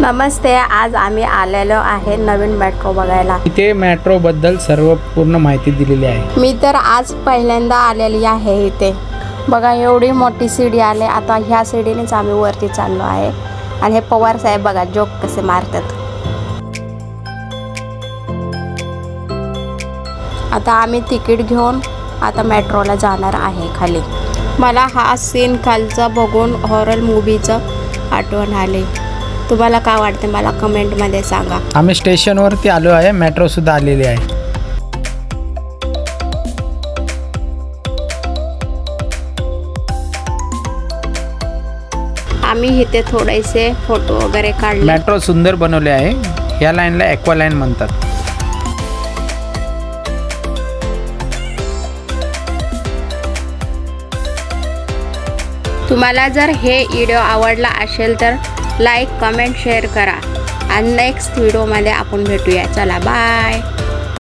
नमस्ते, आज आम्ही आलेलो आहे नवीन मेट्रो बघायला। इथे मेट्रो बद्दल सर्व पूर्ण माहिती दिलेली आहे। मी तर आज पहिल्यांदा आलेली आहे इथे। बघा एवढी मोठी सीडी आले। आता ह्या सीडीनेच आम्ही वरती चाललो आहे आणि हे पवार साहेब बघा जोक कसे मारतात। आता आम्ही तिकीट घेऊन आता मेट्रोला जाणार आहे खाली। मला हा सीन खालचा बघून हॉरर मूवीचं आठवण आले। तुम्हाला काय वाटते मला कमेंट मध्ये सांगा। आम्ही स्टेशनवरती आलो आहे, मेट्रो सुद्धा आलेली आहे। आम्ही इथे थोडेसे फोटो वगैरे काढले। मेट्रो सुंदर बनवले आहे। या लाईनला एक्वा लाईन म्हणतात। तुम्हाला जर हे व्हिडिओ आवडला असेल तर लाईक, कमेंट, शेअर करा आणि नेक्स्ट व्हिडिओ मध्ये आपण भेटूया। चला बाय।